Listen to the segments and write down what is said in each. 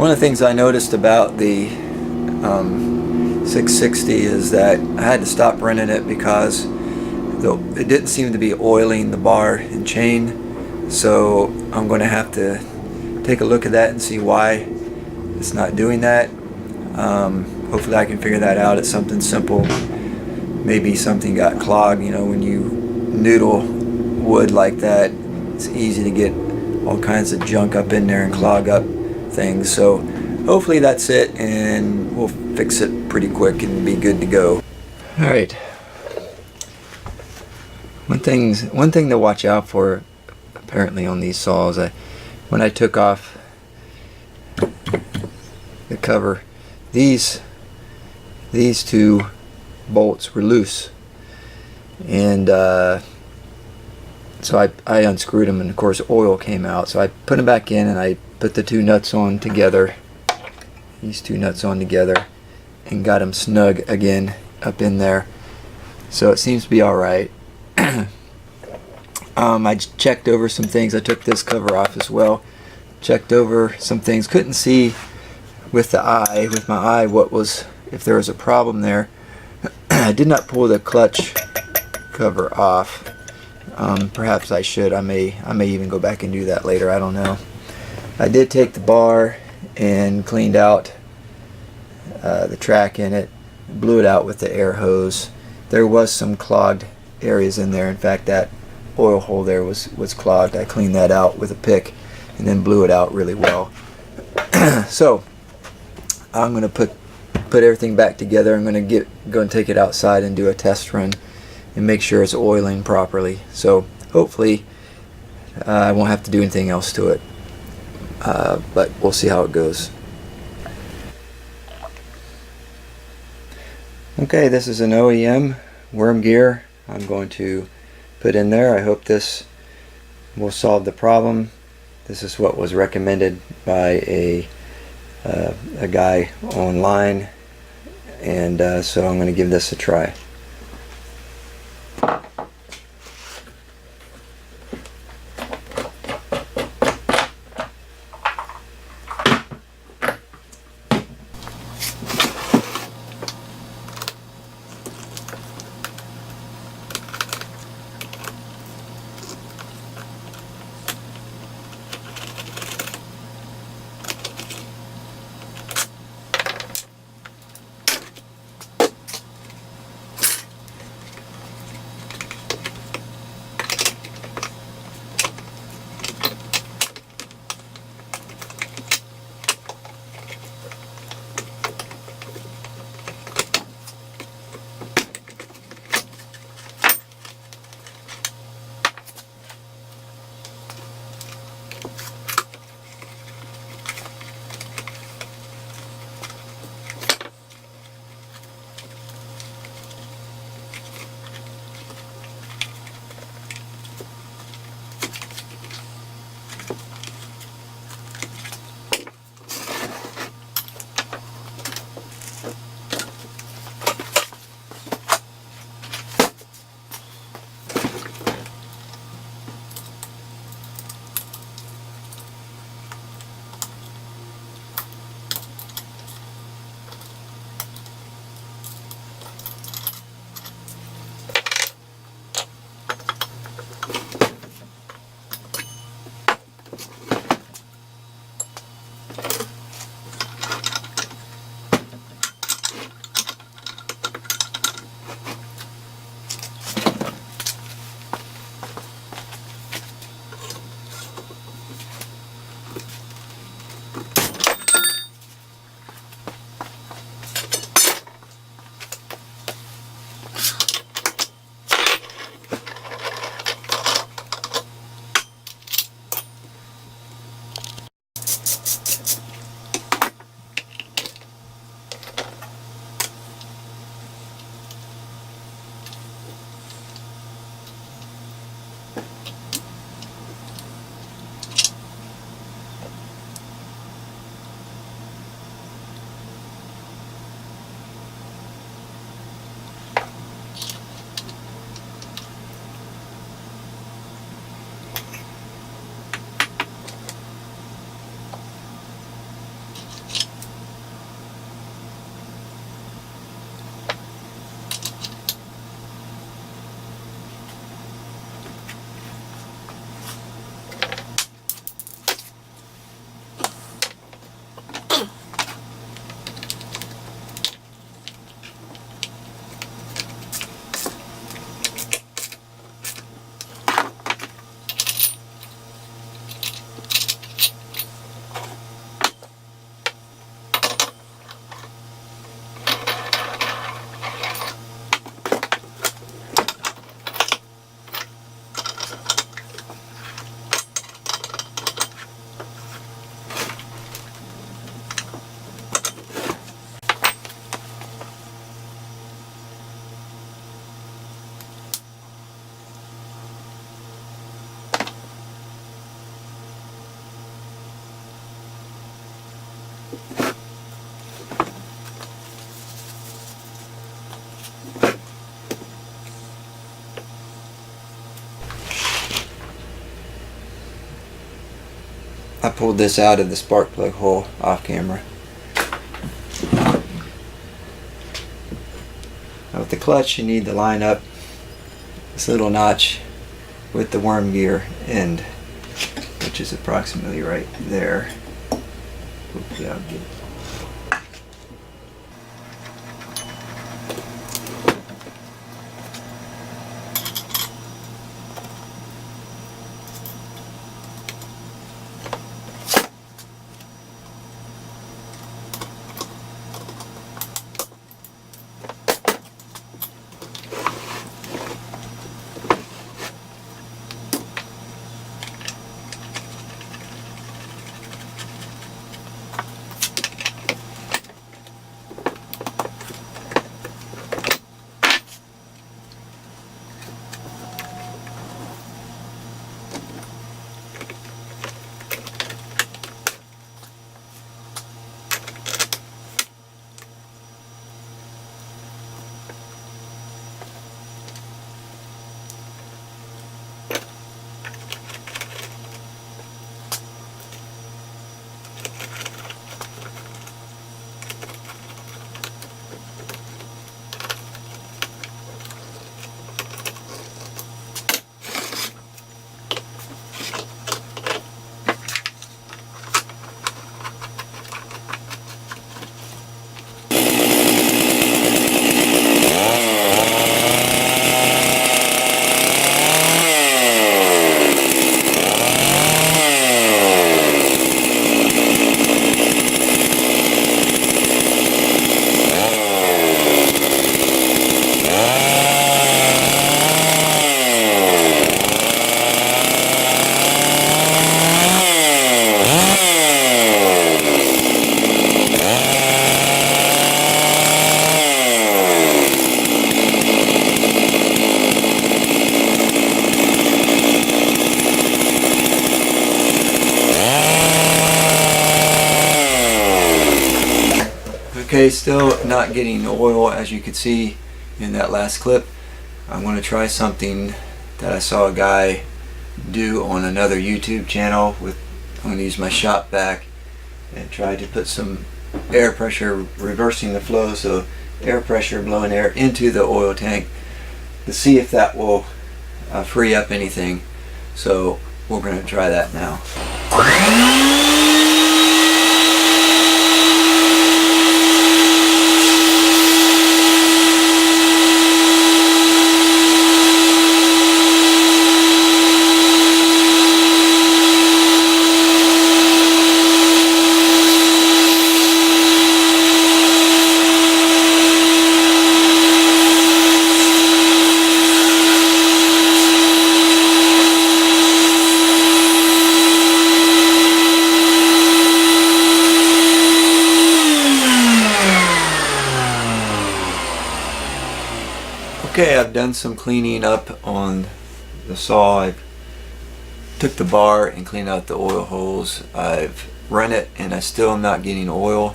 One of the things I noticed about the 660 is that I had to stop running it because it didn't seem to be oiling the bar and chain. So I'm going to have to take a look at that and see why it's not doing that. Hopefully I can figure that out. It's something simple. Maybe something got clogged. You know, when you noodle wood like that, it's easy to get all kinds of junk up in there and clog up things. So hopefully that's it, and we'll fix it pretty quick and be good to go. Alright. One thing to watch out for apparently on these saws, when I took off the cover, these two bolts were loose, and so I unscrewed them, and of course oil came out. So I put them back in, and I put the two nuts on together, these two nuts on together, and got them snug again up in there. So it seems to be alright. I checked over some things. I took this cover off as well. Checked over some things. Couldn't see with my eye if there was a problem there. I did not pull the clutch cover off. Perhaps I should. I may even go back and do that later. I don't know. I did take the bar and cleaned out the track in it, blew it out with the air hose. There was some clogged areas in there. In fact, that oil hole there was clogged. I cleaned that out with a pick and then blew it out really well. So I'm going to put everything back together. I'm going to go and take it outside and do a test run and make sure it's oiling properly. So hopefully I won't have to do anything else to it, but we'll see how it goes. Okay, this is an OEM worm gear I'm going to put in there. I hope this will solve the problem. This is what was recommended by a guy online, and so I'm going to give this a try. I pulled this out of the spark plug hole off camera. Now with the clutch, you need to line up this little notch with the worm gear end, which is approximately right there. Hopefully I'll get okay, still not getting oil, as you could see in that last clip. I'm going to try something that I saw a guy do on another YouTube channel. I'm going to use my shop vac and try to put some air pressure, reversing the flow, so air pressure blowing air into the oil tank, to see if that will free up anything. So we're going to try that now. Okay, I've done some cleaning up on the saw. I took the bar and cleaned out the oil holes. I've run it and I still am not getting oil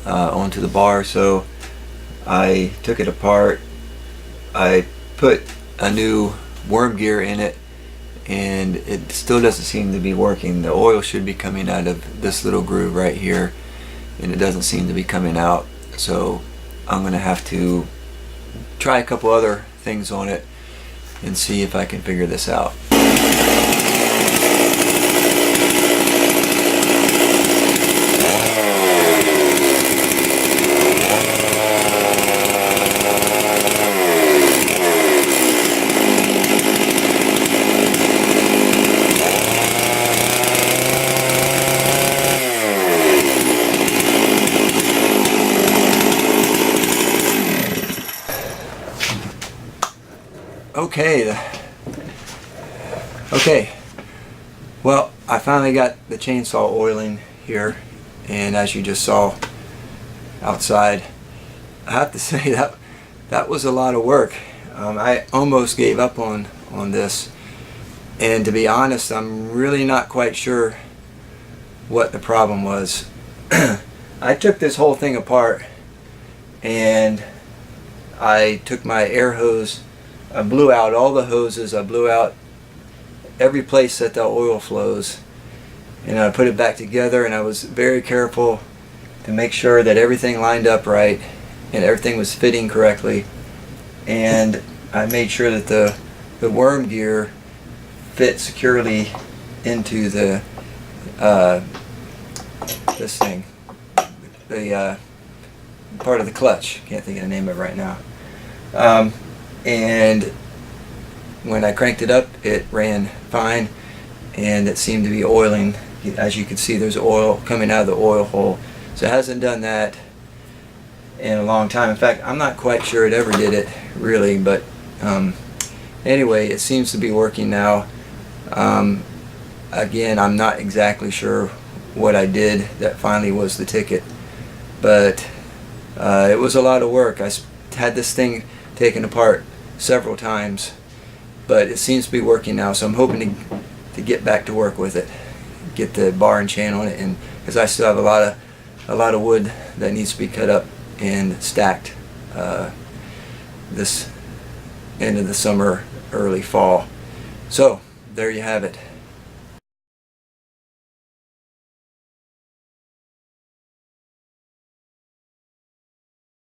onto the bar, so I took it apart. I put a new worm gear in it and it still doesn't seem to be working. The oil should be coming out of this little groove right here and it doesn't seem to be coming out, so I'm going to have to try a couple other things on it and see if I can figure this out. Okay, well, I finally got the chainsaw oiling here, and as you just saw outside, I have to say that was a lot of work. I almost gave up on this, and to be honest, I'm really not quite sure what the problem was. I took this whole thing apart and I took my air hose, I blew out all the hoses, I blew out every place that the oil flows, and I put it back together, and I was very careful to make sure that everything lined up right and everything was fitting correctly, and I made sure that the worm gear fit securely into the this thing, the part of the clutch. Can't think of the name of it right now. And when I cranked it up, it ran fine, and it seemed to be oiling. As you can see, there's oil coming out of the oil hole. So it hasn't done that in a long time. In fact, I'm not quite sure it ever did it, really, but anyway, it seems to be working now. Again, I'm not exactly sure what I did that finally was the ticket, but it was a lot of work. I had this thing taken apart several times, but it seems to be working now, so I'm hoping to get back to work with it, get the bar and channel in it, and because I still have a lot of wood that needs to be cut up and stacked this end of the summer, early fall. So there you have it.